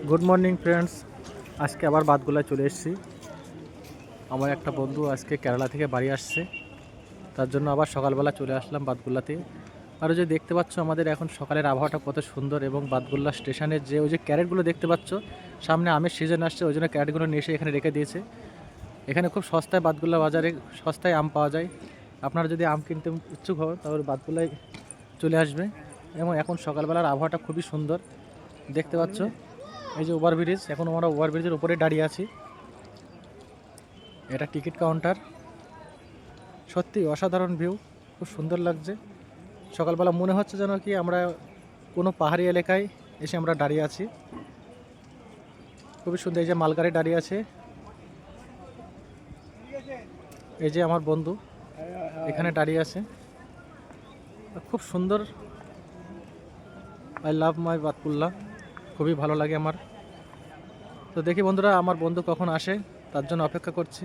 Good morning friends. আজকে আবার বাদগুলায় চলে এসেছি। আমার একটা বন্ধু আজকে কেরালা থেকে বাড়ি আসছে, তার জন্য আবার সকালবেলা চলে আসলাম বাদগুলাতে। আর যে দেখতে পাচ্ছ আমাদের এখন সকালের আবহাওয়াটা কত সুন্দর, এবং বাদগুল্লা স্টেশনের যে ওই যে ক্যারেটগুলো দেখতে পাচ্ছ, সামনে আমের সিজন আসছে, ওই জন্য ক্যারেটগুলো নিয়ে এসে এখানে রেখে দিয়েছে। এখানে খুব সস্তায় বাদগুল্লা বাজারে সস্তায় আম পাওয়া যায়। আপনারা যদি আম কিনতে ইচ্ছুক হন তাহলে বাদগুলায় চলে আসবে। এবং এখন সকালবেলার আবহাওয়াটা খুবই সুন্দর দেখতে পাচ্ছ। এই যে ওভারব্রিজ, এখন আমরা ওভারব্রিজের উপরে দাঁড়িয়ে আছি। এটা টিকিট কাউন্টার। সত্যি অসাধারণ ভিউ, খুব সুন্দর লাগছে। সকালবেলা মনে হচ্ছে যেন কি আমরা কোনো পাহাড়ি এলাকায় এসে আমরা দাঁড়িয়ে আছি। খুবই সুন্দর। এই যে মালগাড়ি দাঁড়িয়ে আছে, এই যে আমার বন্ধু এখানে দাঁড়িয়ে আছে। খুব সুন্দর। আই লাভ মাই বাতকুল্লা, খুবই ভালো লাগে আমার। তো দেখি বন্ধুরা, আমার বন্ধু কখন আসে তার জন্য অপেক্ষা করছি।